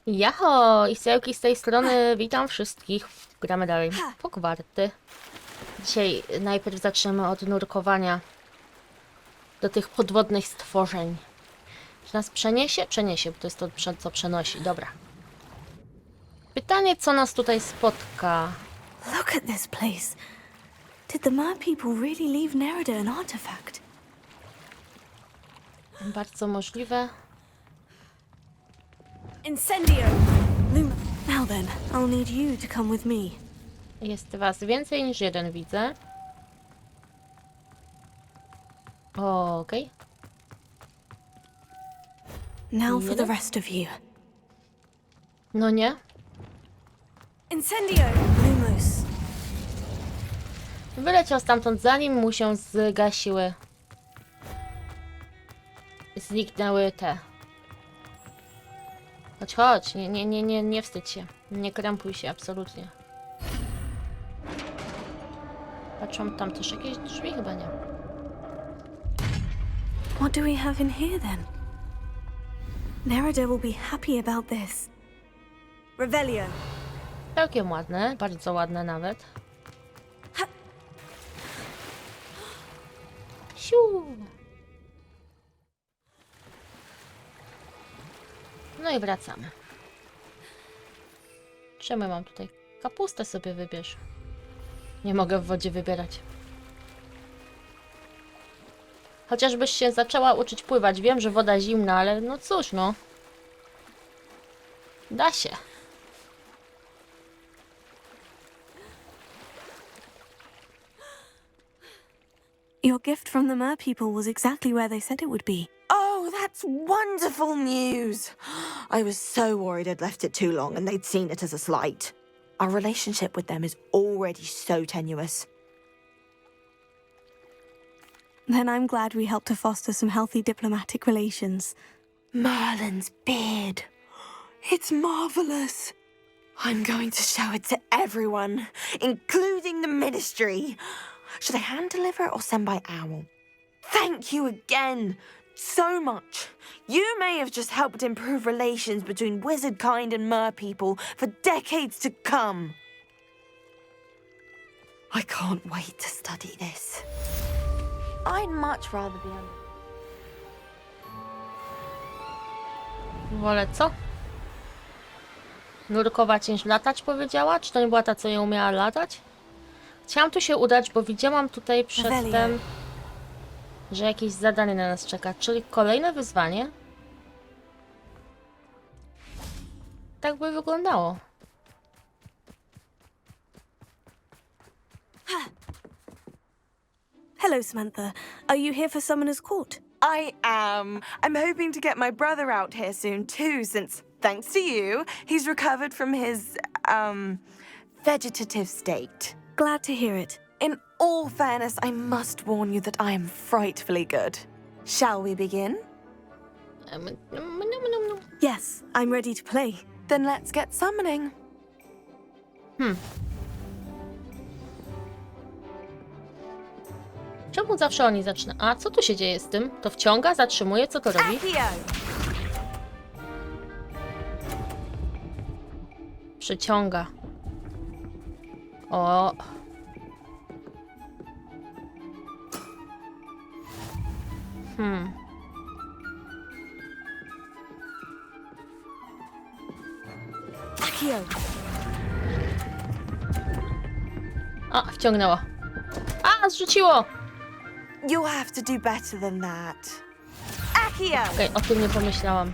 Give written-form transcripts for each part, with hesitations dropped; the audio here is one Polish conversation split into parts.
Yaho! Isayuki z tej strony, witam wszystkich. Gramy dalej w Hogwarty. Dzisiaj najpierw zaczniemy od nurkowania do tych podwodnych stworzeń. Czy nas przeniesie? Przeniesie, bo to jest to, co przenosi. Dobra. Pytanie, co nas tutaj spotka? Look at this place. Did the Mer people really leave Nerida an artifact? Bardzo możliwe. Incendio! Now then, I'll need you to come with me. Jest was więcej niż jeden, widzę. Okej. Now for the rest of you. No nie. Incendio! Lumos. Wyleciał stamtąd, zanim mu się zgasiły. Zniknęły te. Chodź, chodź. Nie wstydź się. Nie krępuj się, absolutnie. Patrzą tam też jakieś drzwi? Chyba nie. What do we have in here then? Nerida will be happy about this. Revelio. Całkiem ładne, bardzo ładne nawet. Siu! No i wracamy. Czemu mam tutaj? Kapustę sobie wybierz. Nie mogę w wodzie wybierać. Chociażbyś się zaczęła uczyć pływać. Wiem, że woda zimna, ale no cóż, no. Da się. Your gift from the Mer people was exactly where they said it would be. Oh, that's wonderful news! I was so worried I'd left it too long and they'd seen it as a slight. Our relationship with them is already so tenuous. Then I'm glad we helped to foster some healthy diplomatic relations. Merlin's beard. It's marvelous. I'm going to show it to everyone, including the ministry. Should I hand deliver or send by owl? Thank you again so much. You may have just helped improve relations between wizard kind and mer people for decades to come. I can't wait to study this. I'd much rather be on... Wolę co? Nurkować niż latać, powiedziała? Czy to nie była ta, co nie umiała latać? Chciałam tu się udać, bo widziałam tutaj przedtem, że jakieś zadanie na nas czeka. Czyli kolejne wyzwanie. Tak by wyglądało. Hello, Samantha. Are you here for Summoner's Court? I am. I'm hoping to get my brother out here soon too, since, thanks to you, he's recovered from his, vegetative state. Glad to hear it. In all fairness, I must warn you that I am frightfully good. Shall we begin? Yes, I'm ready to play. Then let's get summoning. Czemu zawsze oni zaczynają? A co tu się dzieje z tym? To wciąga, zatrzymuje, co to robi? Przyciąga. O. Accio. A, wciągnęło. A, zrzuciło! You'll have to do better than that. Accio! Okej, o tym nie pomyślałam.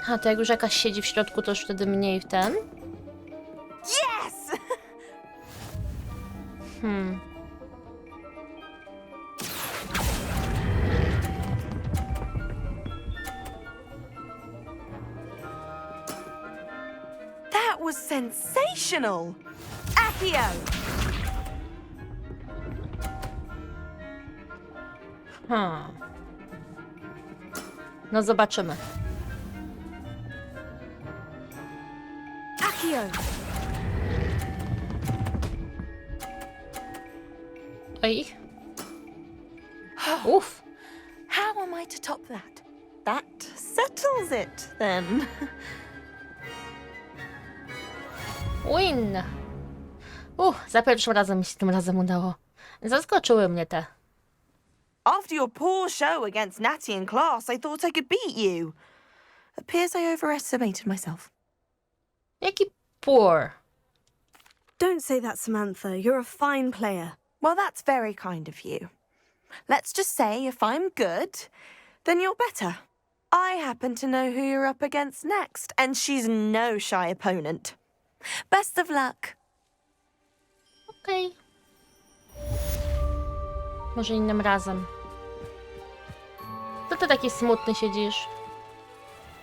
A, to jak już jakaś siedzi w środku, to już wtedy mniej w ten? Yes! That was sensational! Accio! No zobaczymy. Accio. Oj. Uff. How am try to top that. That settles it, then. Win! Za pierwszym razem mi się tym razem udało. Zaskoczyły mnie te. After your poor show against Natty in class, I thought I could beat you. Appears I overestimated myself. Jaki poor. Don't say that, Samantha. You're a fine player. Well, that's very kind of you. Let's just say if I'm good, then you're better. I happen to know who you're up against next, and she's no shy opponent. Best of luck. Okej. Może innym razem. Co ty taki smutny siedzisz?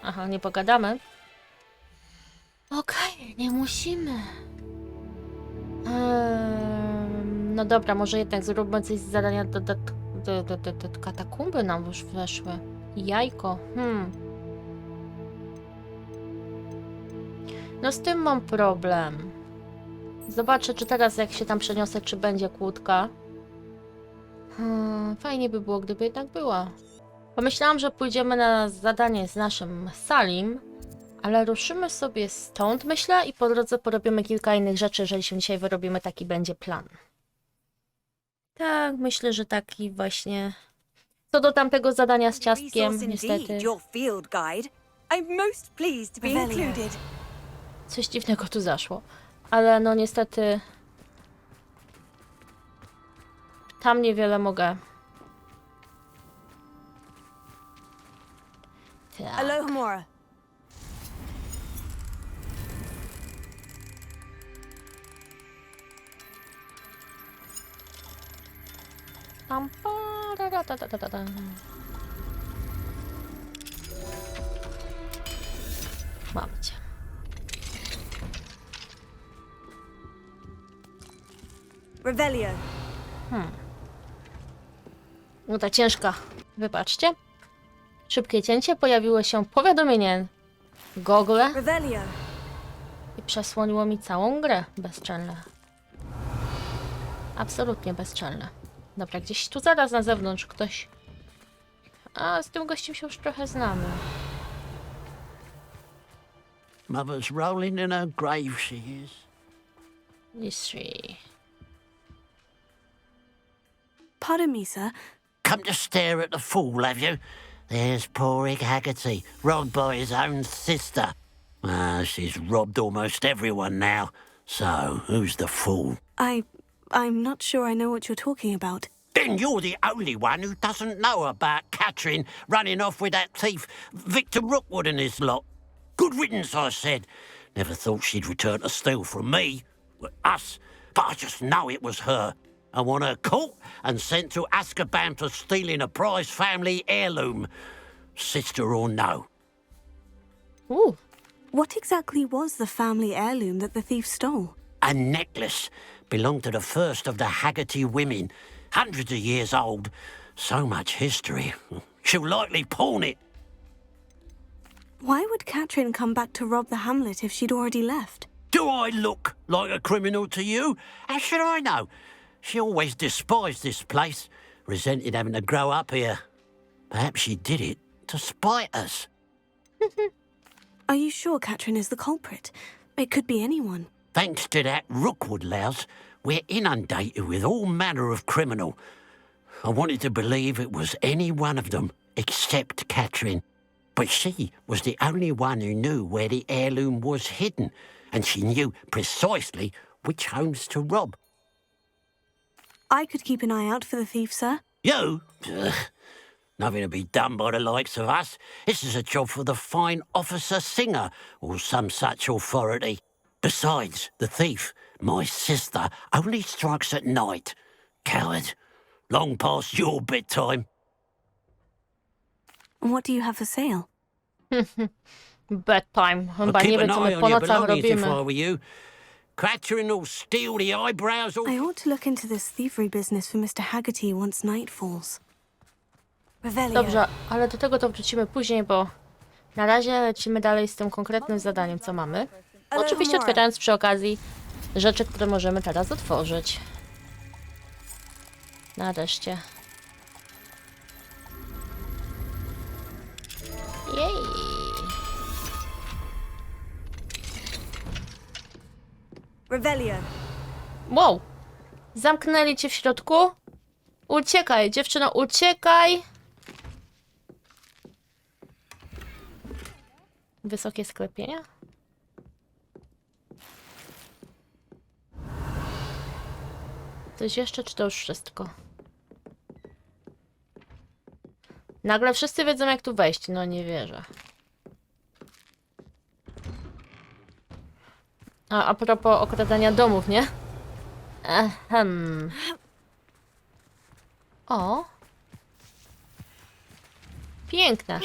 Aha, nie pogadamy. Okej, nie musimy. No dobra, może jednak zróbmy coś z zadania do katakumby nam już weszły. Jajko. No z tym mam problem. Zobaczę, czy teraz jak się tam przeniosę, czy będzie kłódka. Fajnie by było, gdyby jednak była. Pomyślałam, że pójdziemy na zadanie z naszym Salim, ale ruszymy sobie stąd, myślę, i po drodze porobimy kilka innych rzeczy. Jeżeli się dzisiaj wyrobimy, taki będzie plan. Tak, myślę, że taki właśnie. Co do tamtego zadania z ciastkiem, niestety. Coś dziwnego tu zaszło. Ale no niestety tam niewiele mogę. Tak. Alohomora. Tam, pa-ra-ra-ta-ta-ta-ta. Mam cię. Revelio. No ta ciężka. Wybaczcie. Szybkie cięcie. Pojawiło się powiadomienie Google Revelio. i przesłoniło mi całą grę. Bezczelne. Absolutnie bezczelne. Dobra, gdzieś tu zaraz na zewnątrz ktoś... A, z tym gościem się już trochę znamy. Mother's rolling in her grave, she is. History. Pardon me, sir. Come to stare at the fool, have you? There's poor Ig Haggerty, robbed by his own sister. Ah, she's robbed almost everyone now. So, who's the fool? I'm not sure I know what you're talking about. Then you're the only one who doesn't know about Catherine running off with that thief, Victor Rookwood and his lot. Good riddance, I said. Never thought she'd return to steal from me, us, but I just know it was her. I want her caught and sent to Azkaban for stealing a prize family heirloom, sister or no. Ooh. What exactly was the family heirloom that the thief stole? A necklace belonged to the first of the Haggerty women, hundreds of years old. So much history. She'll likely pawn it. Why would Catherine come back to rob the hamlet if she'd already left? Do I look like a criminal to you? How should I know? She always despised this place, resented having to grow up here. Perhaps she did it to spite us. Are you sure Catherine is the culprit? It could be anyone. Thanks to that Rookwood louse, we're inundated with all manner of criminal. I wanted to believe it was any one of them, except Catherine. But she was the only one who knew where the heirloom was hidden, and she knew precisely which homes to rob. I could keep an eye out for the thief, sir. You? Ugh. Nothing to be done by the likes of us. This is a job for the fine officer Singer, or some such authority. Besides, the thief, my sister, only strikes at night. Coward. Long past your bedtime. What do you have for sale? Bedtime. I'll Chyba keep nie an wiem, co eye my on po your nocach belongings if robimy. I were you. Catherine will steal the eyebrows off. I ought to look into this thievery business for Mr. Haggerty once night falls. Revelio. Dobrze, ale do tego to wrócimy później, bo na razie lecimy dalej z tym konkretnym zadaniem, co mamy. Oczywiście otwierając przy okazji rzeczy, które możemy teraz otworzyć. Nareszcie. Revelio. Wow! Zamknęli cię w środku? Uciekaj, dziewczyno, uciekaj! Wysokie sklepienia? Coś jeszcze, czy to już wszystko? Nagle wszyscy wiedzą, jak tu wejść. No nie wierzę. A propos okradania domów, nie? Ehem. O. Piękne.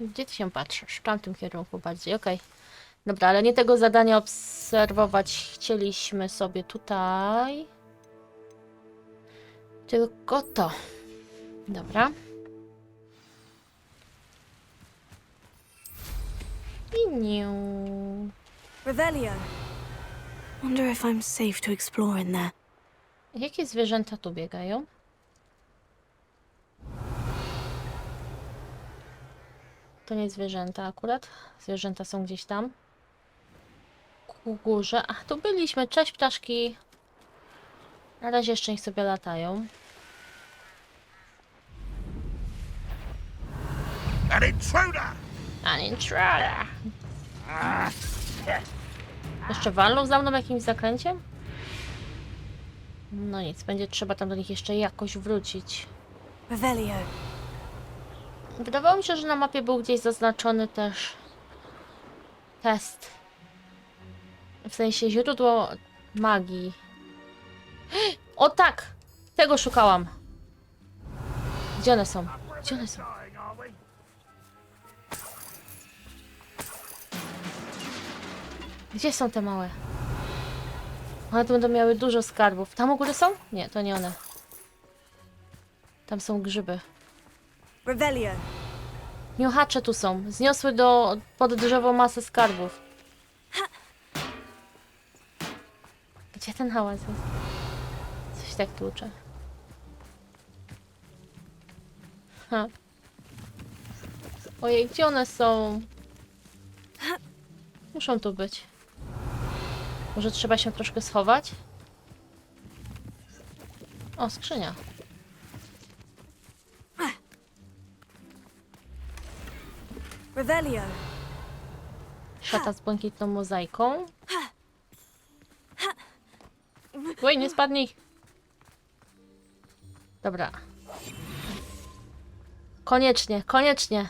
Gdzie ty się patrzysz? W tamtym kierunku bardziej, okej. Dobra, ale nie tego zadania obserwować chcieliśmy sobie tutaj. Tylko to. Dobra. I niu. Revelio. Wonder if I'm safe to explore in there. Jakie zwierzęta tu biegają? To nie zwierzęta akurat. Zwierzęta są gdzieś tam. Ku górze. Ach, tu byliśmy. Cześć, ptaszki. Na razie jeszcze niech sobie latają. An intruder! An intruder. Jeszcze walną za mną jakimś zaklęciem? No nic, będzie trzeba tam do nich jeszcze jakoś wrócić. Revelio. Wydawało mi się, że na mapie był gdzieś zaznaczony też test. W sensie źródło magii. O tak! Tego szukałam. Gdzie one są? Gdzie one są? Gdzie są te małe? One tu będą miały dużo skarbów. Tam u góry są? Nie, to nie one. Tam są grzyby. Revelio. Niuchacze tu są. Zniosły pod drzewo masę skarbów. Gdzie ten hałas jest? Coś tak tłucze. Ha. Ojej, gdzie one są? Muszą tu być. Może trzeba się troszkę schować? O, skrzynia. Revelio. Szata z błękitną mozaiką. Oj, nie spadnij. Dobra. Koniecznie, koniecznie.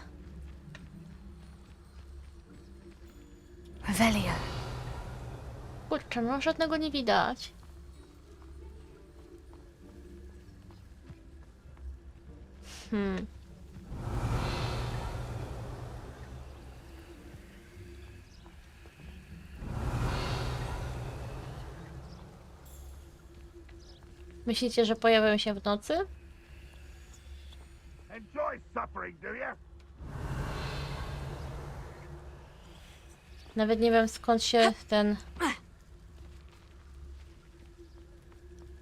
Revelio. Kurczę, no żadnego nie widać. Myślicie, że pojawią się w nocy? Enjoy suffering, do you? Nawet nie wiem, skąd się ten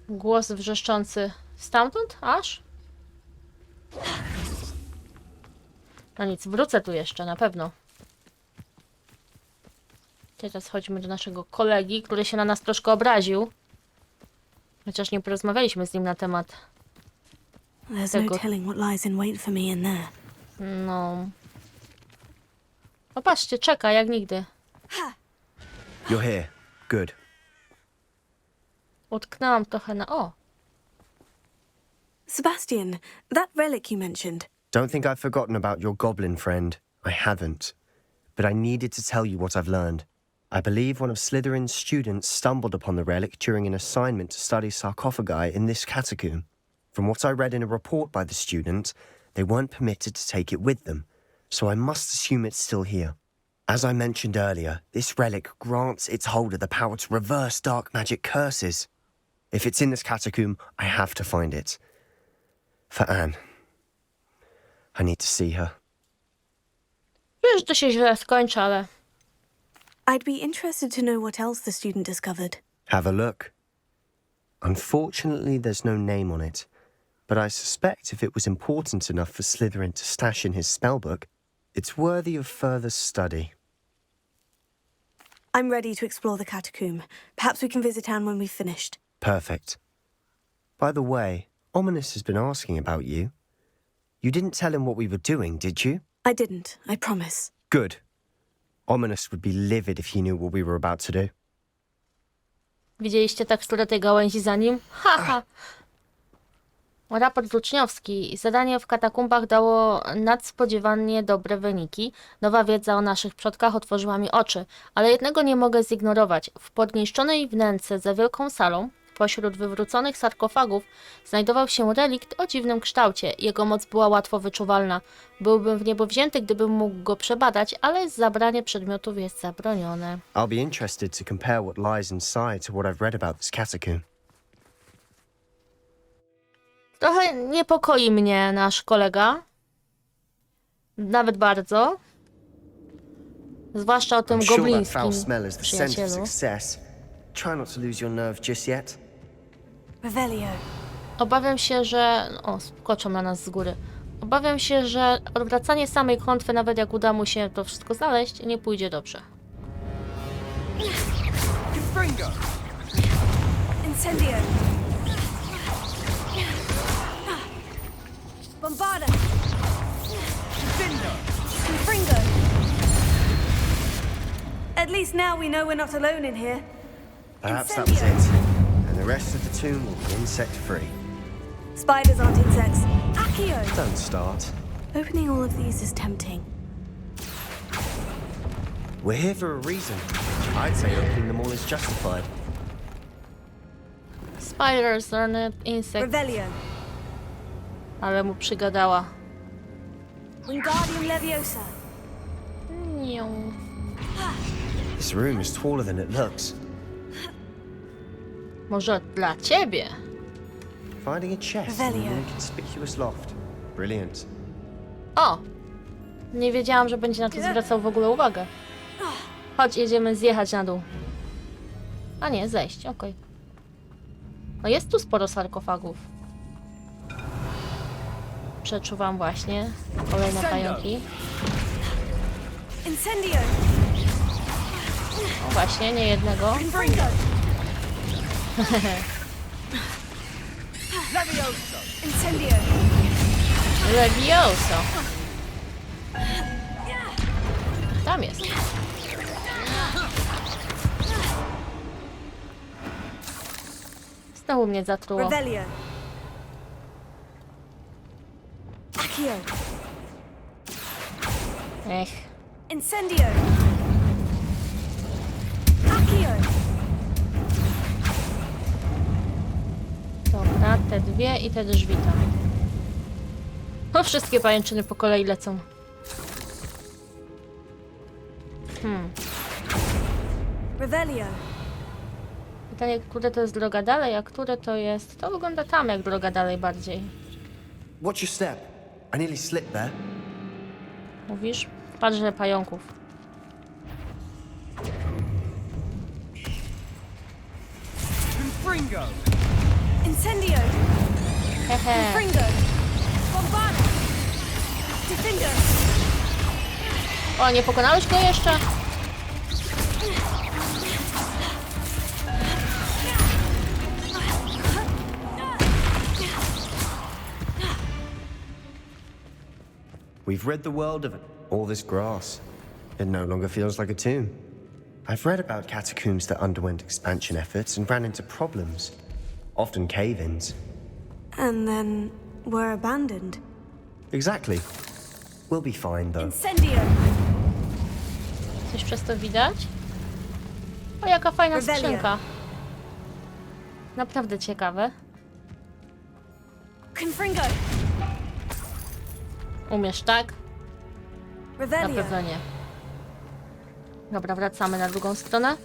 głos wrzeszczący. Stamtąd? Aż? No nic, wrócę tu jeszcze, na pewno. Teraz chodźmy do naszego kolegi, który się na nas troszkę obraził. Chociaż nie porozmawialiśmy z nim na temat There's no telling what lies in wait for me in there. No. Popatrzcie, czeka jak nigdy. You're here. Good. Utknęłam trochę na... O! Sebastian, that relic you mentioned. Don't think I've forgotten about your goblin friend. I haven't. But I needed to tell you what I've learned. I believe one of Slytherin's students stumbled upon the relic during an assignment to study sarcophagi in this catacomb. From what I read in a report by the student, they weren't permitted to take it with them, so I must assume it's still here. As I mentioned earlier, this relic grants its holder the power to reverse dark magic curses. If it's in this catacomb, I have to find it. For Anne. I need to see her. Wiesz, że to się źle skończy, ale... I'd be interested to know what else the student discovered. Have a look. Unfortunately, there's no name on it, but I suspect if it was important enough for Slytherin to stash in his spellbook, it's worthy of further study. I'm ready to explore the catacomb. Perhaps we can visit Anne when we've finished. Perfect. By the way, Ominous has been asking about you. You didn't tell him what we were doing, did you? I didn't, I promise. Good. Ominous would be livid if he knew what we were about to do. Widzieliście teksturę tej gałęzi za nim? Haha! Raport uczniowski. Zadanie w katakumbach dało nadspodziewanie dobre wyniki. Nowa wiedza o naszych przodkach otworzyła mi oczy, ale jednego nie mogę zignorować. W podniszczonej wnęce za wielką salą, pośród wywróconych sarkofagów, znajdował się relikt o dziwnym kształcie. Jego moc była łatwo wyczuwalna. Byłbym w niebo wzięty, gdybym mógł go przebadać, ale zabranie przedmiotów jest zabronione. I'll be interested to compare what lies inside to what I've read about this catacomb. Trochę niepokoi mnie nasz kolega. Nawet bardzo. Zwłaszcza o tym I'm sure that goblińskim foul smell is the scent of przyjacielu. success. Try not to lose your nerve just yet. Revelio. Obawiam się, że... O, skoczą na nas z góry. Obawiam się, że odwracanie samej klątwy, nawet jak uda mu się to wszystko znaleźć, nie pójdzie dobrze. Incendio. Bombarda. Confringo. At least now we know we're not alone in here. Perhaps that was it. And the rest of the tomb will be insect-free. Spiders aren't insects. Accio! Don't start. Opening all of these is tempting. We're here for a reason. I'd say opening them all is justified. Spiders are not insects. Revelio. Ale mu przygadała. Wingardium Leviosa. Nią. This room is taller than it looks. Może dla ciebie? Finding a chest in Revelio. an inconspicuous loft. Brilliant. O! Nie wiedziałam, że będzie na to zwracał w ogóle uwagę. Chodź, jedziemy zjechać na dół. A nie, zejść, okej. No jest tu sporo sarkofagów. Przeczuwam właśnie kolejne pająki. Incendio. O właśnie, nie jednego. Confringo. Incendio. Levioso. Tam jest. Znowu mnie zatruło. Revelio. Accio. Ech. Incendio. Accio. Dobra, te dwie i te drzwi tam. No, wszystkie pajęczyny po kolei lecą. Revelio. Pytanie, które to jest droga dalej, a które to jest... To wygląda tam jak droga dalej bardziej. Watch your step. I nearly slipped there. Mówisz? Patrz, że pająków. Incendio. Hehe. Confringo. Bombarda. Defender. O, nie pokonałeś go jeszcze? We've rid the world of all this grass. It no longer feels like a tomb. I've read about catacombs that underwent expansion efforts and ran into problems, often cave-ins. And then were abandoned. Exactly. We'll be fine, though. Incendio. Coś przez to widać? O, jaka fajna Revelio. skrzynka. Naprawdę ciekawe. Confringo. Umiesz, tak? Na Revelio. pewno nie. Dobra, wracamy na drugą stronę.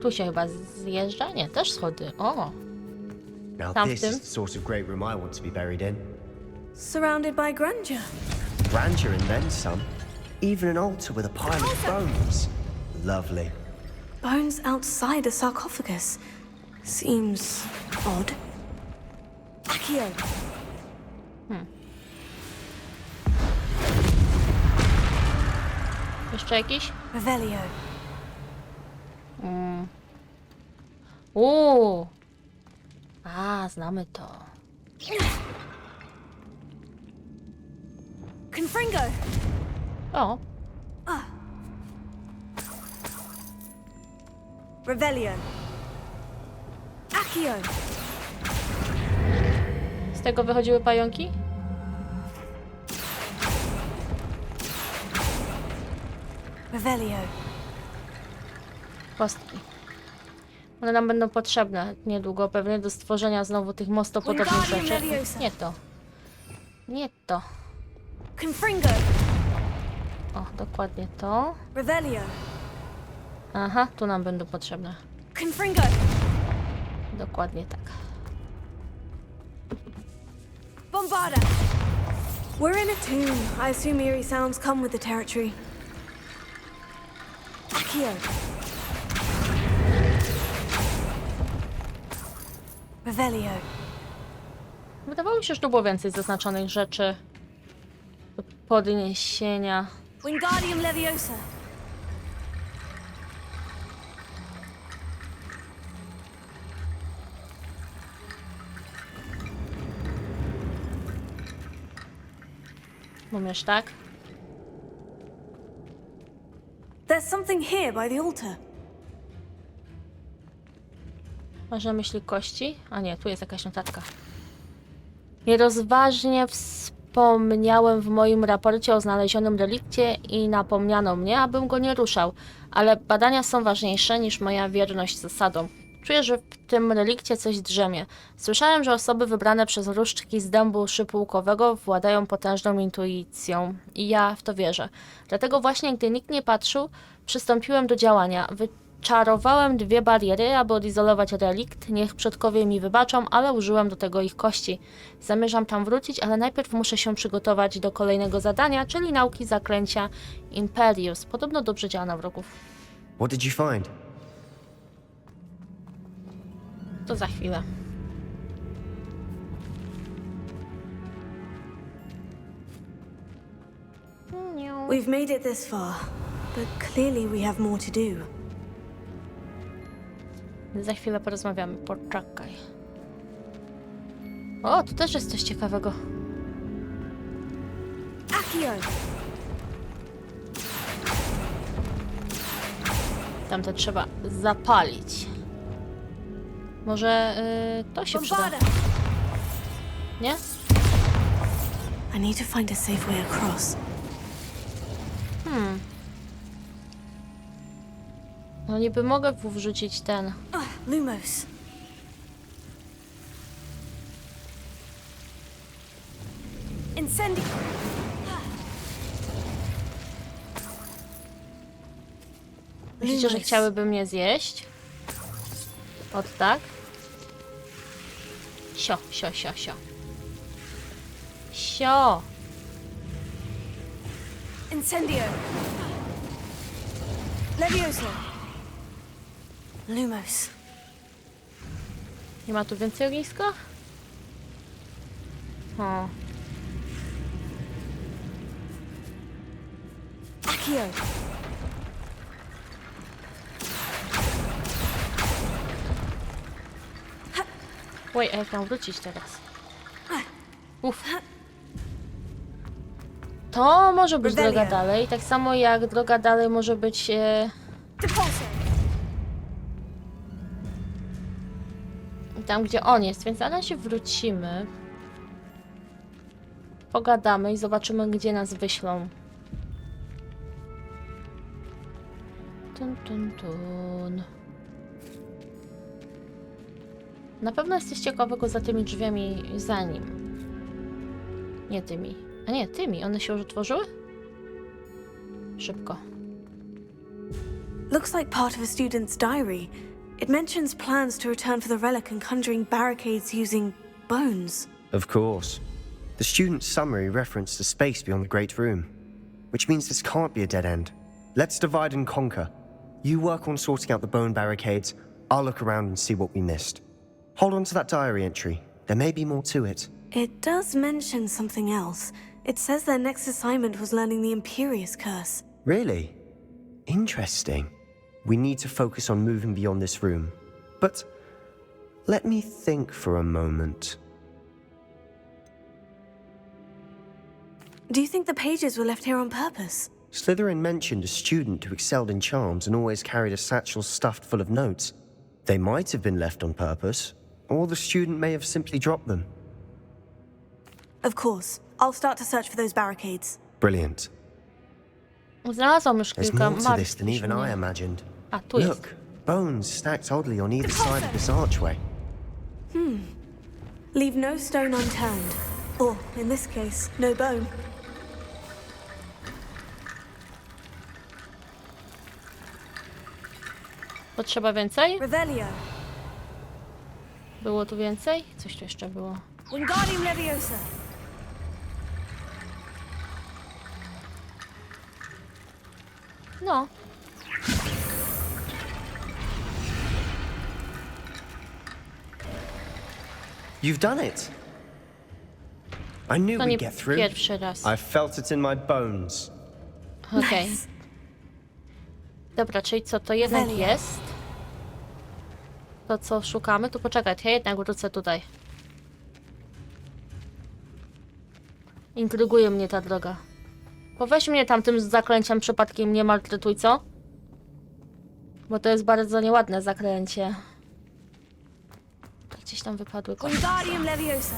Tu się chyba zjeżdża? Nie, też schody. O! Now Tam w this tym. is the sort of great room I want to be buried in. Surrounded by grandeur. Grandeur and then some. Even an altar with a pile of bones. Lovely. Bones outside a sarcophagus. Seems odd. Accio. Jeszcze jakiś? Revelio. A, znamy to. Confringo. O, Revelio. Accio. z tego wychodziły pająki? Revelio. Kostki. One nam będą potrzebne niedługo pewnie do stworzenia znowu tych mostopodobnych rzeczy. Nie to. Nie to. Confringo. O, dokładnie to. Revelio. Aha, tu nam będą potrzebne. Confringo. Dokładnie tak. Bombarda. We're in a tomb. I assume eerie sounds come with the territory. Accio. Revelio. Wydawało mi się, że tu było więcej zaznaczonych rzeczy do podniesienia. Wingardium Leviosa. Umiesz, tak? There's something here by the altar. Masz na myśli kości? A nie, tu jest jakaś notatka. Nierozważnie wspomniałem w moim raporcie o znalezionym relikcie i napomniano mnie, abym go nie ruszał, ale badania są ważniejsze niż moja wierność zasadom. Czuję, że w tym relikcie coś drzemie. Słyszałem, że osoby wybrane przez różdżki z dębu szypułkowego władają potężną intuicją i ja w to wierzę. Dlatego właśnie, gdy nikt nie patrzył, przystąpiłem do działania. Wyczarowałem 2 bariery, aby odizolować relikt. Niech przodkowie mi wybaczą, ale użyłem do tego ich kości. Zamierzam tam wrócić, ale najpierw muszę się przygotować do kolejnego zadania, czyli nauki zaklęcia Imperius. Podobno dobrze działa na wrogów. What did you find? To za chwilę. We've made it this far, but clearly we have more to do. Za chwilę porozmawiamy. Poczekaj. O, tu też jest coś ciekawego. Accio. Tamte trzeba zapalić. Może to się przyda. Bombarda. Nie? I need to find a safe way across. No niby mogę wrzucić ten. Lumos. Incendi. Myślicie, że chciałyby mnie zjeść? Od tak? Sio, sio, sio, sio. Sio! Incendio. Leviosa. Lumos. Nie ma tu więcej ogniska? O. Accio. Oj, a jak mam wrócić teraz? Uff. To może być droga dalej, tak samo jak droga dalej może być tam, gdzie on jest, więc na razie wrócimy. Pogadamy i zobaczymy, gdzie nas wyślą. Tun, tun, tun. Na pewno jest coś ciekawego za tymi drzwiami za nim. Nie tymi. A nie, tymi. One się już otworzyły? Szybko. Looks like part of a student's diary. It mentions plans to return for the relic and conjuring barricades using bones. Of course. The student's summary referenced a space beyond the Great Room, which means this can't be a dead end. Let's divide and conquer. You work on sorting out the bone barricades, I'll look around and see what we missed. Hold on to that diary entry. There may be more to it. It does mention something else. It says their next assignment was learning the Imperius Curse. Really? Interesting. We need to focus on moving beyond this room. But let me think for a moment. Do you think the pages were left here on purpose? Slytherin mentioned a student who excelled in charms and always carried a satchel stuffed full of notes. They might have been left on purpose, or the student may have simply dropped them. Of course. I'll start to search for those barricades. Brilliant. Znalazłam już There's kilka more to this than martw. even I imagined. A, tu jest. Look, bones stacked oddly on either side of this archway. Leave no stone unturned. Or, in this case, no bone. Potrzeba więcej? Revelio. Było tu więcej? Coś tu jeszcze było. Wingardium Leviosa. No. You've done it! I knew To nie we'd get through. pierwszy raz. I felt it in my bones. Okej. Nice. Dobra, czyli co to jednak Revelio. jest? To co szukamy? Tu poczekaj, ja jednak wrócę tutaj. Intryguje mnie ta droga. Bo weź mnie tam tym zaklęciem przypadkiem nie maltretuj, co? Bo to jest bardzo nieładne zaklęcie. Gdzieś tam wypadły kości. Wingardium Leviosa.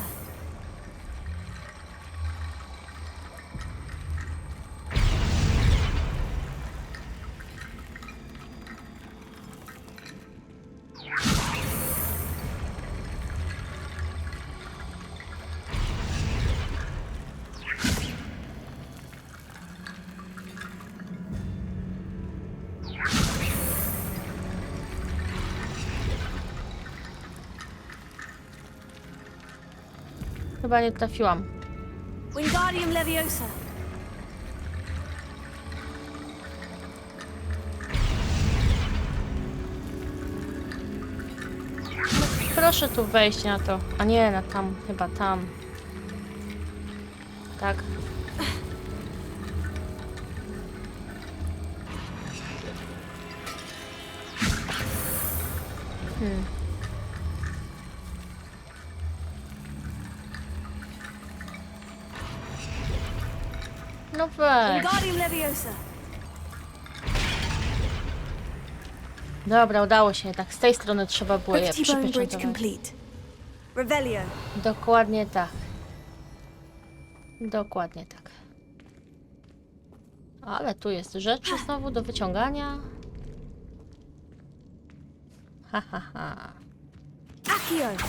Chyba nie trafiłam. Wingardium Leviosa. Proszę tu wejść na to. A nie, na tam, chyba tam. Tak. No weź. Wingardium Leviosa. Dobra, udało się jednak. Z tej strony trzeba było je Rickety Bone Bridge przypieczętować. complete. Revelio. Dokładnie tak. Dokładnie tak. Ale tu jest rzeczy znowu do wyciągania. Ha, ha, ha. Accio.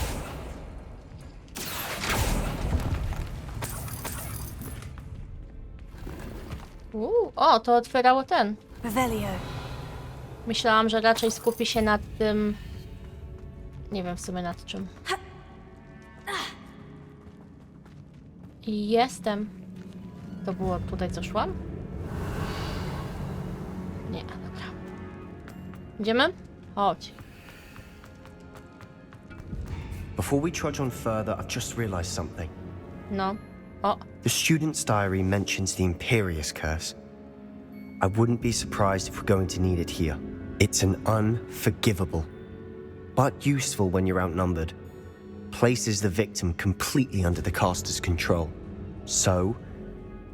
O, to otwierało ten. Revelio. Myślałam, że raczej skupi się nad tym... Nie wiem w sumie nad czym. I jestem. To było tutaj, co szłam? Nie, dobra. Idziemy? Chodź. Before we trudge on further, I've just realized something. No. O, The student's diary mentions the Imperious Curse. I wouldn't be surprised if we're going to need it here. It's an unforgivable, but useful when you're outnumbered. Places the victim completely under the caster's control. So,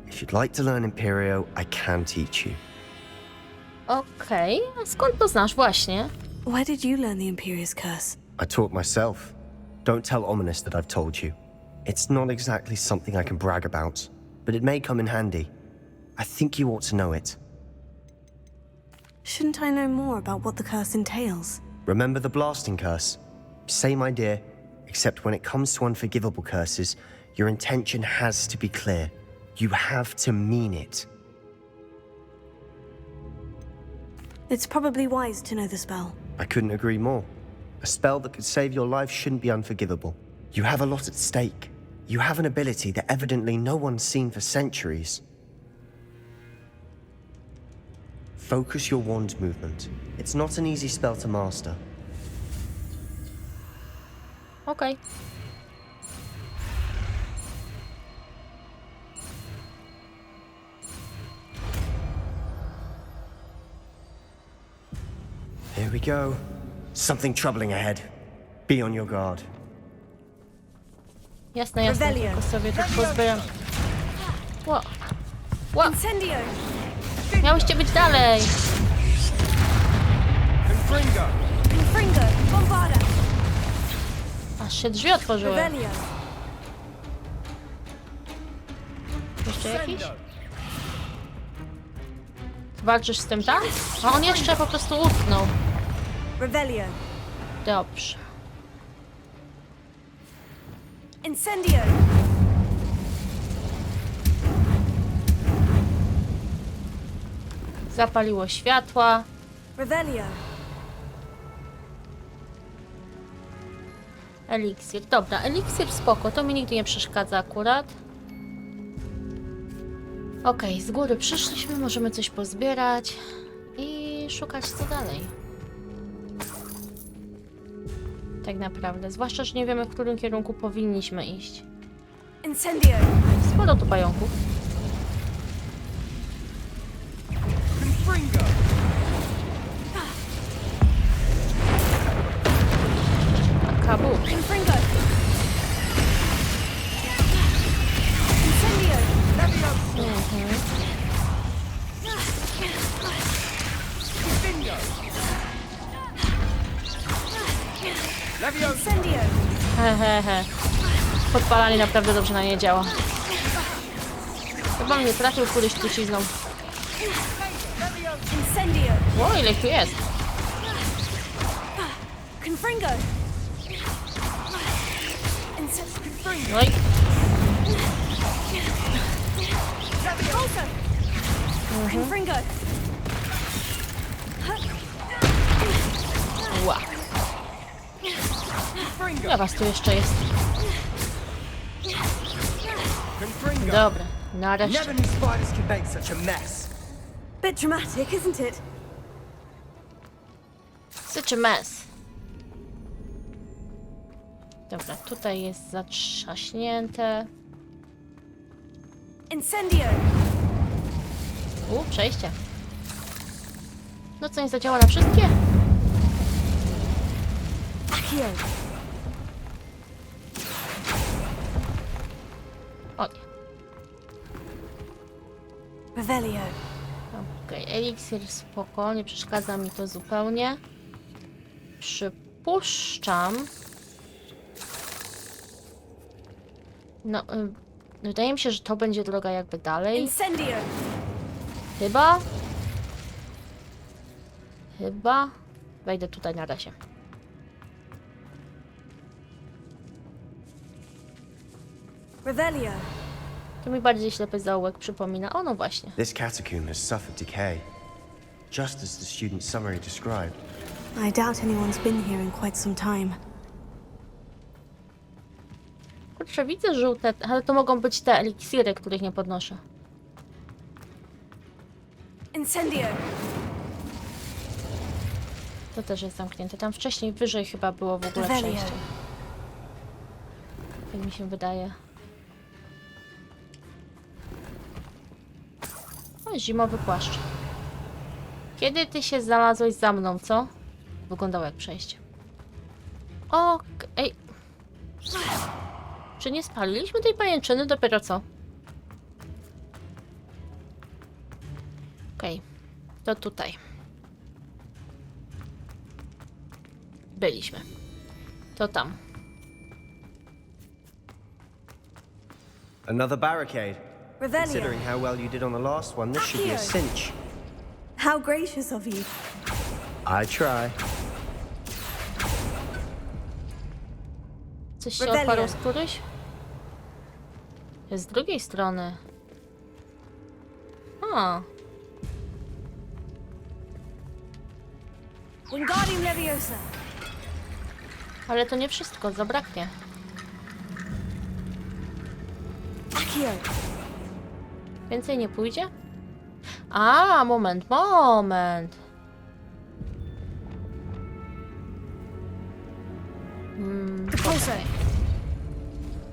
if you'd like to learn Imperio, I can teach you. okej. A skąd to znasz właśnie? Where did you learn the Imperious Curse? I taught myself. Don't tell Ominous that I've told you. It's not exactly something I can brag about, but it may come in handy. I think you ought to know it. Shouldn't I know more about what the curse entails? Remember the blasting curse? Same idea, except when it comes to unforgivable curses, your intention has to be clear. You have to mean it. It's probably wise to know the spell. I couldn't agree more. A spell that could save your life shouldn't be unforgivable. You have a lot at stake. You have an ability that evidently no one's seen for centuries. Focus your wand movement. It's not an easy spell to master. Okej. we go. Something troubling ahead. Be on your guard. Jasne, jasne, Rebellion. tylko sobie tu pozbieram. Ło. Ło. Incendio! Miałyście być dalej. Confringo! Bombarda! Aż się drzwi otworzyły. Revelio! Jeszcze jakiś? Walczysz z tym tam? A on jeszcze po prostu utknął. Revelio! Dobrze. Incendio! Zapaliło światła. Revelio! Eliksir. Dobra, eliksir spoko. To mi nigdy nie przeszkadza akurat. Okej, z góry przyszliśmy. Możemy coś pozbierać. I szukać co dalej. Tak naprawdę. Zwłaszcza, że nie wiemy, w którym kierunku powinniśmy iść. Incendio! Sporo tu pająków. Kabu. Confringo! Incendio! Incendio! Hehehe. Podpalanie naprawdę dobrze na nie działa. Chyba mnie trafił któryś trucizną. Incendio! O, ile tu jest? Confringo! No i... Confringo! Ła. Ile was tu jeszcze jest? Dobra, nareszcie. Never knew spiders could make such a mess. Bit dramatic, isn't it? Such a mess. Dobra, tutaj jest zatrzaśnięte. Incendio! Przejście. No co, nie zadziała na wszystkie? Accio! O nie. Revelio! Okej, eliksir spoko, nie przeszkadza mi to zupełnie. Przypuszczam... No, wydaje mi się, że to będzie droga jakby dalej. Incendio! Chyba? Chyba? Wejdę tutaj na razie. Revelio! To mi bardziej ślepy zaułek przypomina. O, no właśnie. This catacomb has suffered decay, just as the student's summary described. I doubt anyone's been here in quite some time. Kurczę, widzę żółte, ale to mogą być te eliksiry, których nie podnoszę. Incendio! To też jest zamknięte. Tam wcześniej wyżej chyba było w ogóle Revelio. przejście. Tak mi się wydaje. O, zimowy płaszcz. Kiedy ty się znalazłeś za mną, co? Wyglądało jak przejście. Okej. Czy nie spaliliśmy tej pajęczyny dopiero co? Okej. To tutaj. Byliśmy. To tam. Another barricade. Revelio! Considering how well you did on the last one, this should be a Accio. cinch. How gracious of you. I try. Coś się Revelio. otwarło z któryś? Jest z drugiej strony. A, Wingardium Leviosa! ale to nie wszystko, zabraknie. Accio! Więcej nie pójdzie? A, moment, moment. Depulso!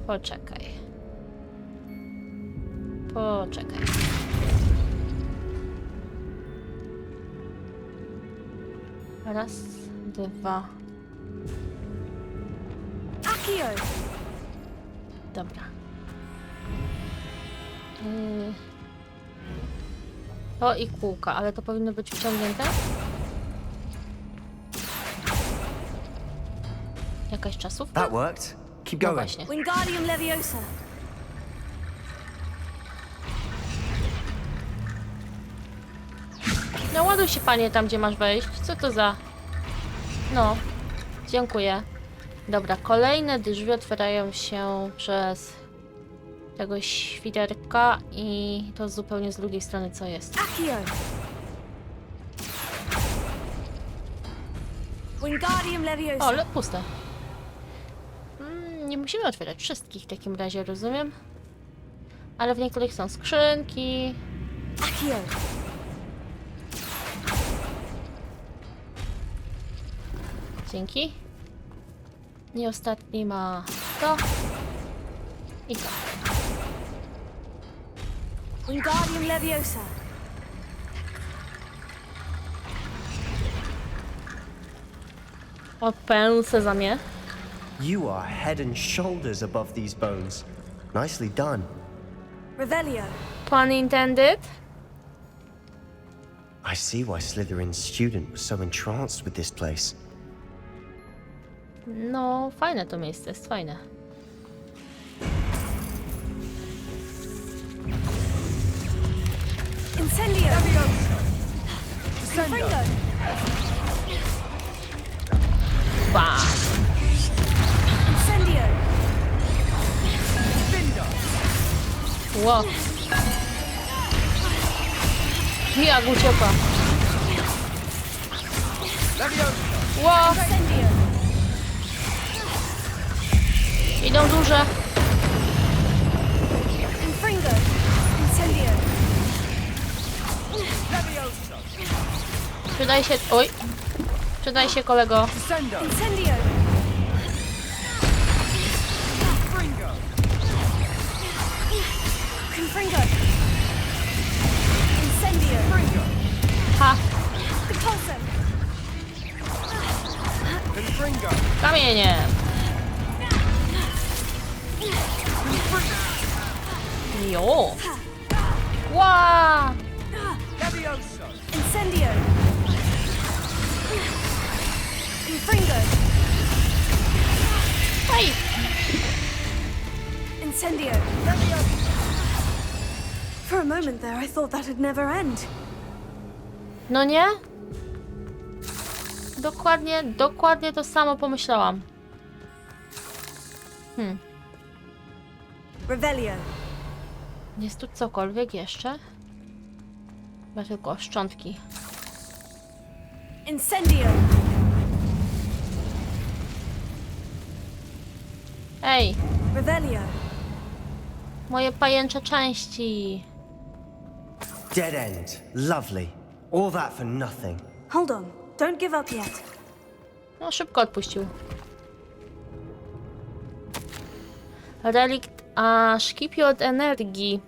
Poczekaj. Poczekaj. Raz, dwa. Accio! Dobra. To i kółka, ale to powinno być wciągnięte? Jakaś czasówka? That worked. Keep No going. właśnie. Wingardium Leviosa! No ładuj się, panie, tam gdzie masz wejść. Co to za... No. Dziękuję. Dobra, kolejne drzwi otwierają się przez tego świderka i to zupełnie z drugiej strony co jest. Accio! Wingardium Leviosa! O, ale puste. Nie musimy otwierać wszystkich w takim razie, rozumiem? Ale w niektórych są skrzynki. Accio! Dzięki. I ostatni ma to. I to. Wingardium Leviosa! O, pełen sezamie. You are head and shoulders above these bones. Nicely done. Revelio! Pun intended. I see why Slytherin's student was so entranced with this place. No, fajne to miejsce, jest fajne. Incendio! Confringo! Bam! Incendio! Ło! Jak ucieka! Ło! Incendio! Idą duże! Confringo! Incendio! Przydaj się... Oj! Przydaj się, kolego. Incendio! Confringo! Incendio! Ha! Repulso! Kamienie! Jo! Ła! Incendio! Confringo! Ej! Incendio! For a moment there, I thought that'd never end. No nie? Dokładnie to samo pomyślałam. Revelio! Jest tu cokolwiek jeszcze? Chyba tylko szczątki. Incendio! Ej! Revelio! Moje pajęcze części! Dead end. Lovely. All that for nothing. Hold on. Don't give up yet. No, szybko odpuścił. Relikt aż kipi od energii.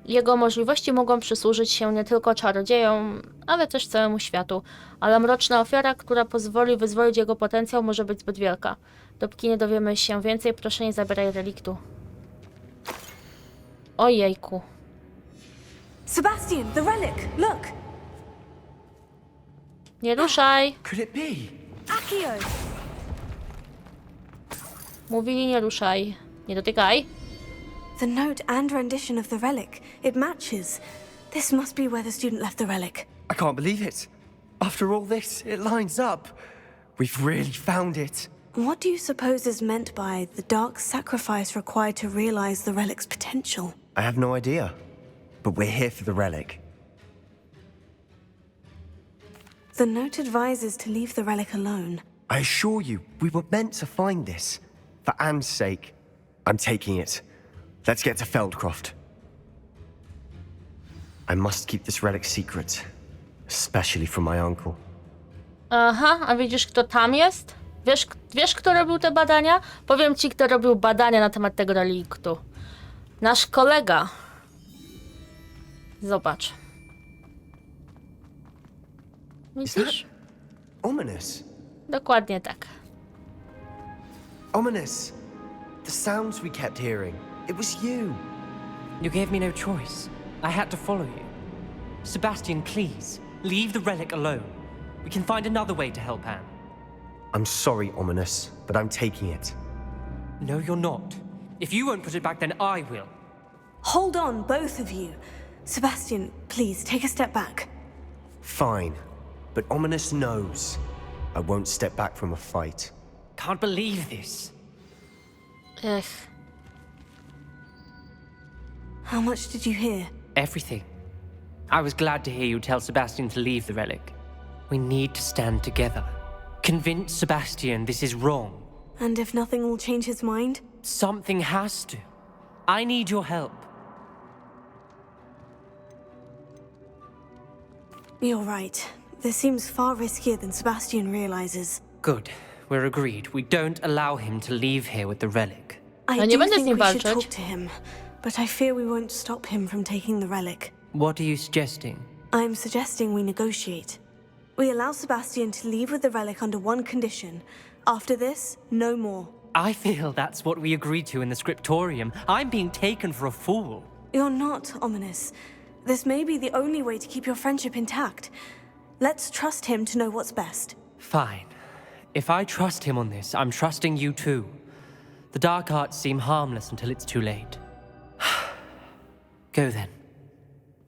Jego możliwości mogą przysłużyć się nie tylko czarodziejom, ale też całemu światu. Ale mroczna ofiara, która pozwoli wyzwolić jego potencjał, może być zbyt wielka. Dopóki nie dowiemy się więcej, proszę nie zabieraj reliktu. Ojejku. Sebastian, the relic! Look! Nie ruszaj! Could it be? Accio! Mówili nie ruszaj. Nie dotykaj. The note and rendition of the relic. It matches. This must be where the student left the relic. I can't believe it. After all this, it lines up. We've really found it. What do you suppose is meant by the dark sacrifice required to realize the relic's potential? I have no idea. But we're here for the relic. The note advises to leave the relic alone. I assure you, we were meant to find this. For Anne's sake, I'm taking it. Let's get to Feldcroft. I must keep this relic secret. Especially from my uncle. Aha, a widzisz, kto tam jest? Wiesz, kto robił te badania? Powiem ci, kto robił badania na temat tego reliktu. Nasz kolega. Zobacz. Widzisz? Ominous. Dokładnie tak. Ominous. The sounds we kept hearing. It was you. You gave me no choice. I had to follow you. Sebastian, please, leave the relic alone. We can find another way to help Anne. I'm sorry, Ominous, but I'm taking it. No, you're not. If you won't put it back, then I will. Hold on, both of you. Sebastian, please take a step back. Fine, but Ominous knows I won't step back from a fight. Can't believe this. Ech. How much did you hear? Everything. I was glad to hear you tell Sebastian to leave the relic. We need to stand together. Convince Sebastian this is wrong. And if nothing will change his mind? Something has to. I need your help. You're right. This seems far riskier than Sebastian realizes. Good. We're agreed. We don't allow him to leave here with the relic. I nie do będę z think nim we should walczyć. talk to him, but I fear we won't stop him from taking the relic. What are you suggesting? I'm suggesting we negotiate. We allow Sebastian to leave with the relic under one condition. After this, no more. I feel that's what we agreed to in the scriptorium. I'm being taken for a fool. You're not, Ominous. This may be the only way to keep your friendship intact. Let's trust him to know what's best. Fine. If I trust him on this, I'm trusting you too. The dark arts seem harmless until it's too late. Go then.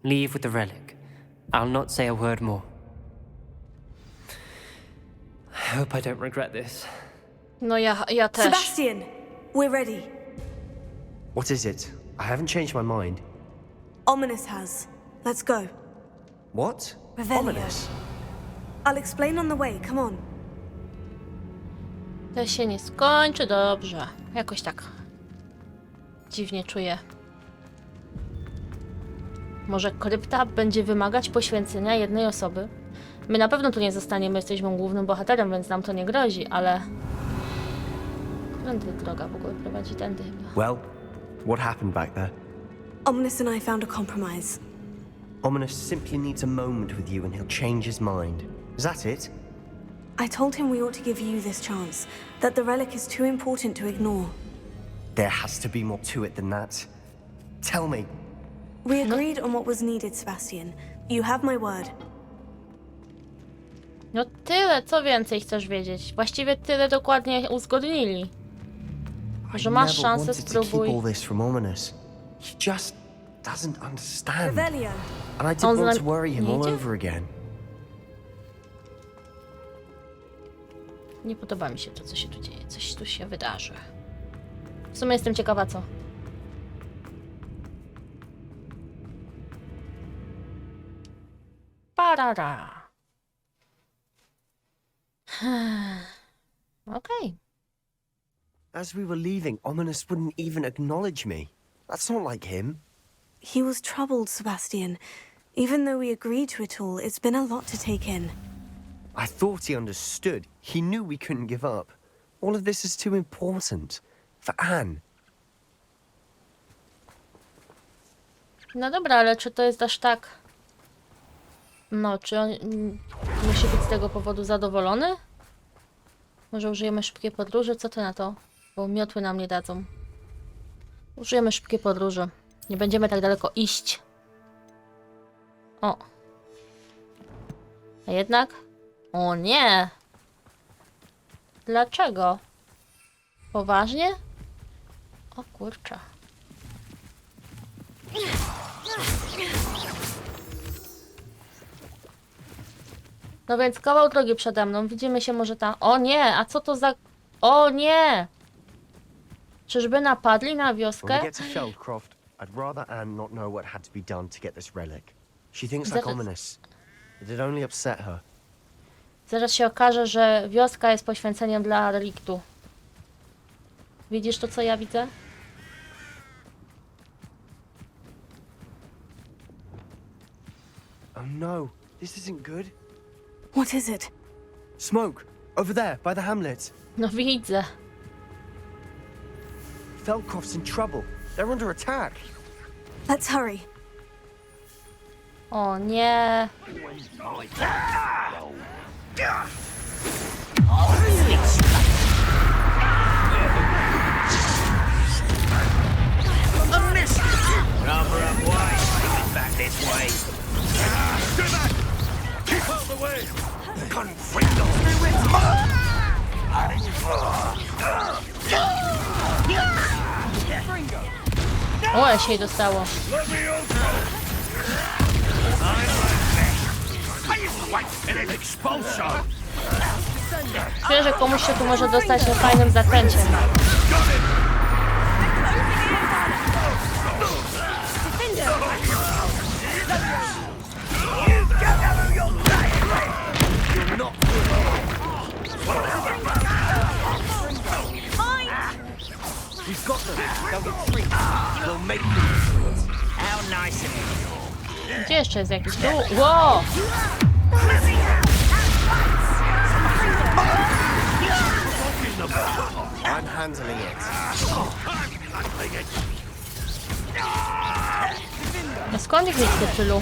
Leave with the relic. I'll not say a word more. I hope I don't regret this. No ja też. Sebastian, we're ready. What is it? I haven't changed my mind. Ominous has. Let's go. What? Revelio. Ominous? I'll explain on the way, come on. To się nie skończy dobrze. Jakoś tak dziwnie czuję. Może krypta będzie wymagać poświęcenia jednej osoby? My na pewno tu nie zostaniemy, jesteśmy głównym bohaterem, więc nam to nie grozi, ale... Którędy droga w ogóle prowadzi? Tędy chyba. Well, what happened back there? Ominous and I found a compromise. Ominous simply needs a moment with you and he'll change his mind. Is that it? I told him we ought to give you this chance, that the relic is too important to ignore. There has to be more to it than that. Tell me. We agreed on what was needed, Sebastian. You have my word. No tyle, co więcej chcesz wiedzieć? Właściwie tyle dokładnie uzgodnili. Może masz szansę, wanted to keep spróbuj. all this from Ominous. He just doesn't understand. Revelio. And I didn't On want za to worry him nie all idzie? over again. Nie podoba mi się to, co się tu dzieje. Coś tu się wydarzy. W sumie jestem ciekawa, co. Parara. Okej. As we were leaving, Ominous wouldn't even acknowledge me. That's not like him. He was troubled, Sebastian. Even though we agreed to it all, it's been a lot to take in. I thought he understood. He knew we couldn't give up. All of this is too important. For Anne. No dobra, ale czy to jest aż tak... No, czy on musi być z tego powodu zadowolony? Może użyjemy szybkiej podróży? Co ty na to? Bo miotły nam nie dadzą. Użyjemy szybkiej podróży. Nie będziemy tak daleko iść. O. A jednak? O nie! Dlaczego? Poważnie? O kurczę. No więc kawał drogi przede mną. Widzimy się może tam. O nie! A co to za... O nie! Czyżby napadli na When we wioskę? get to Feldcroft, I'd rather Anne not know what had to be done to get this relic. She thinks like Zaraz- Ominous. It'd only upset her. Zaraz się okaże, że wioska jest poświęceniem dla reliktu. Widzisz to, co ja widzę? Oh no, this isn't good. What is it? Smoke! Over there, by the hamlet. No widzę. Feldcroft's in trouble. They're under attack. Let's hurry. O nie. Number up wide. Back this way. Stay back! Keep out the way! Confringo! O, ale się jej dostało. Czuję, że komuś się tu może dostać fajnym zakręciem. We've got them. They'll get free. We'll make them. How nice of you. Gdzie jeszcze jest jakiś tu? Wow! I'm handling it. A skąd ich nie chce tylu?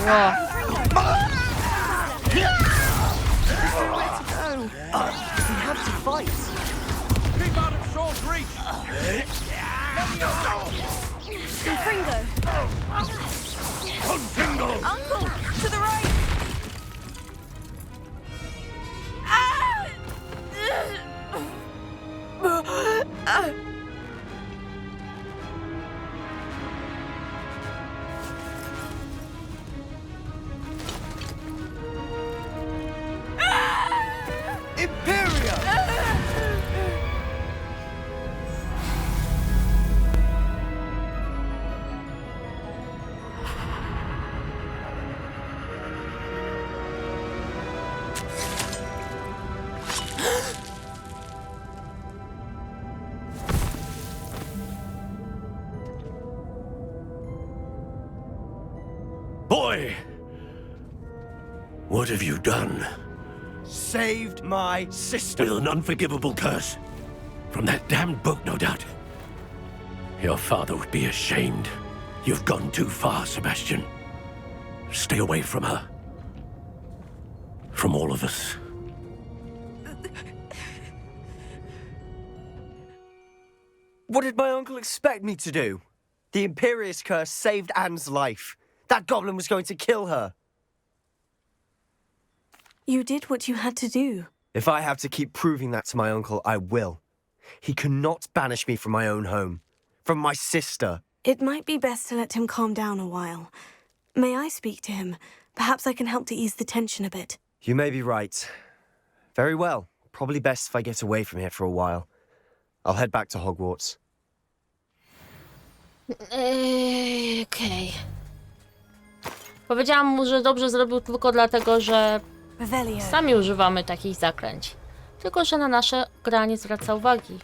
Wow. We have to fight. Keep out of short reach. Fringo! Confringo! Uncle! To the right! Boy! What have you done? Saved my sister. With an unforgivable curse. From that damned book, no doubt. Your father would be ashamed. You've gone too far, Sebastian. Stay away from her. From all of us. What did my uncle expect me to do? The Imperious curse saved Anne's life. That goblin was going to kill her. You did what you had to do. If I have to keep proving that to my uncle, I will. He cannot banish me from my own home. From my sister. It might be best to let him calm down a while. May I speak to him? Perhaps I can help to ease the tension a bit. You may be right. Very well. Probably best if I get away from here for a while. I'll head back to Hogwarts. Okej. Powiedziałam mu, że dobrze zrobił tylko dlatego, że Revelio. sami używamy takich zaklęć. Tylko, że na nasze gra nie zwraca uwagi.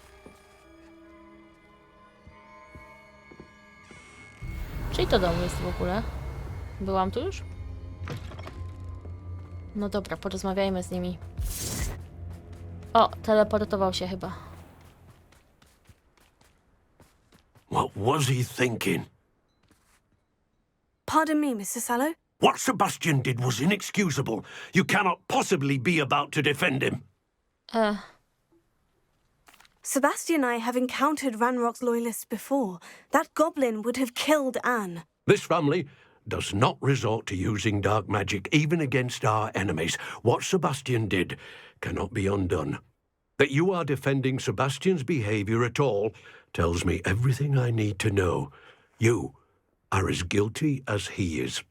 Czyj to dom jest w ogóle? Byłam tu już? No dobra, porozmawiajmy z nimi. O, teleportował się chyba. What was he thinking? Pardon me, Mr. Sallow. What Sebastian did was inexcusable. You cannot possibly be about to defend him. Sebastian and I have encountered Ranrock's loyalists before. That goblin would have killed Anne. This family does not resort to using dark magic even against our enemies. What Sebastian did cannot be undone. That you are defending Sebastian's behavior at all tells me everything I need to know. You are as guilty as he is.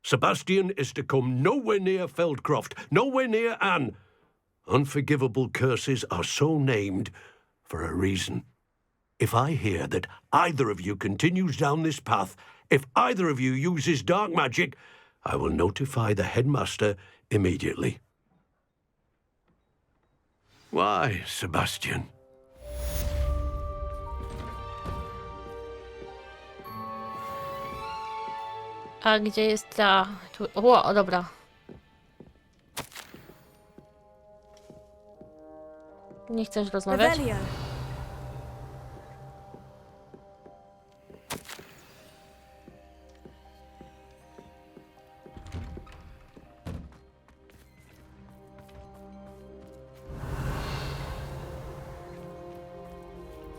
Sebastian is to come nowhere near Feldcroft, nowhere near Anne. Unforgivable curses are so named for a reason. If I hear that either of you continues down this path, if either of you uses dark magic, I will notify the headmaster immediately. Why, Sebastian? A gdzie jest ta... Tu... O, dobra. Nie chcesz rozmawiać? Revelio.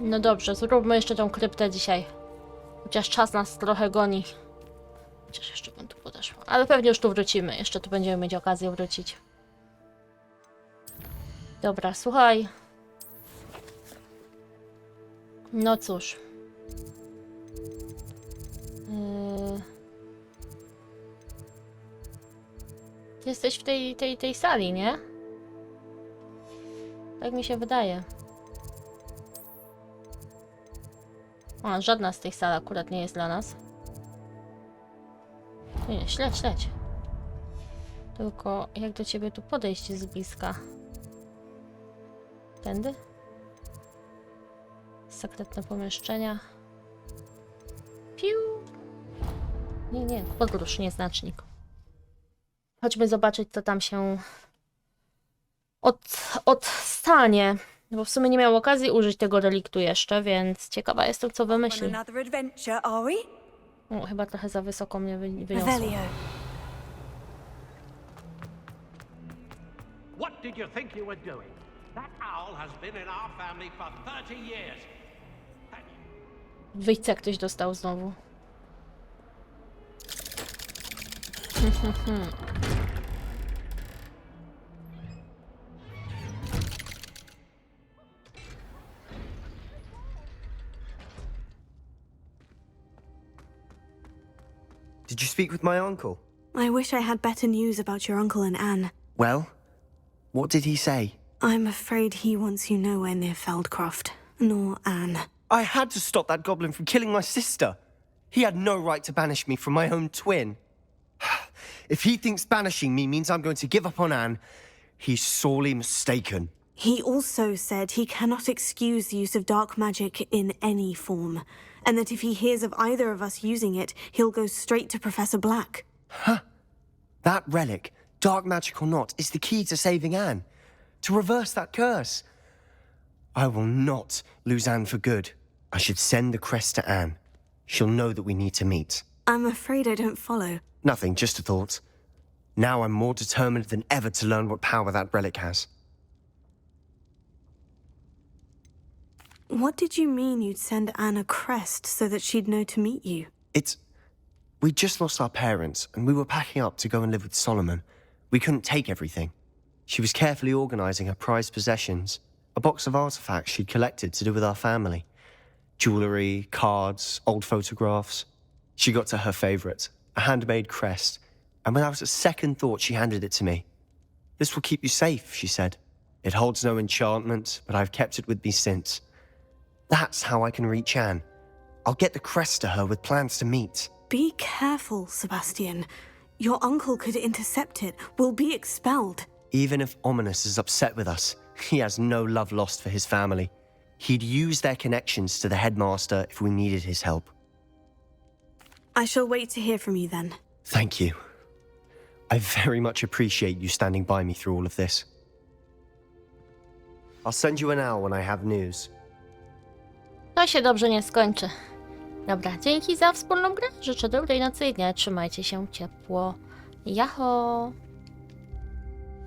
No dobrze, zróbmy jeszcze tą kryptę dzisiaj. Chociaż czas nas trochę goni. Chociaż jeszcze bym tu podeszła. Ale pewnie już tu wrócimy. Jeszcze tu będziemy mieć okazję wrócić. Dobra, słuchaj. No cóż. Ty jesteś w tej sali, nie? Tak mi się wydaje. O, żadna z tych sal akurat nie jest dla nas. Nie, śledź, śledź. Tylko jak do ciebie tu podejść z bliska? Tędy? Sekretne pomieszczenia. Piu! Nie, podróż, nie znacznik. Chodźmy zobaczyć, co tam się odstanie. Bo w sumie nie miał okazji użyć tego reliktu jeszcze, więc ciekawa jestem, co wymyśli. O, chyba trochę za wysoko mnie wyniosło. What did you think you were doing? That owl has been in our family for 30 years. Wyjdź, jak ktoś dostał znowu. Did you speak with my uncle? I wish I had better news about your uncle and Anne. Well, what did he say? I'm afraid he wants you nowhere near Feldcroft, nor Anne. I had to stop that goblin from killing my sister. He had no right to banish me from my own twin. If he thinks banishing me means I'm going to give up on Anne, he's sorely mistaken. He also said he cannot excuse the use of dark magic in any form, and that if he hears of either of us using it, he'll go straight to Professor Black. That relic, dark magic or not, is the key to saving Anne. To reverse that curse. I will not lose Anne for good. I should send the crest to Anne. She'll know that we need to meet. I'm afraid I don't follow. Nothing, just a thought. Now I'm more determined than ever to learn what power that relic has. What did you mean you'd send Anne a crest so that she'd know to meet you? We just lost our parents, and we were packing up to go and live with Solomon. We couldn't take everything. She was carefully organizing her prized possessions, a box of artifacts she'd collected to do with our family. Jewelry, cards, old photographs. She got to her favorite, a handmade crest, and when I was at second thought, she handed it to me. This will keep you safe, she said. It holds no enchantment, but I've kept it with me since. That's how I can reach Anne. I'll get the crest to her with plans to meet. Be careful, Sebastian. Your uncle could intercept it. We'll be expelled. Even if Ominous is upset with us, he has no love lost for his family. He'd use their connections to the headmaster if we needed his help. I shall wait to hear from you then. Thank you. I very much appreciate you standing by me through all of this. I'll send you an owl when I have news. To się dobrze nie skończy. Dobra, dzięki za wspólną grę. Życzę dobrej nocy i dnia. Trzymajcie się ciepło. Yaho!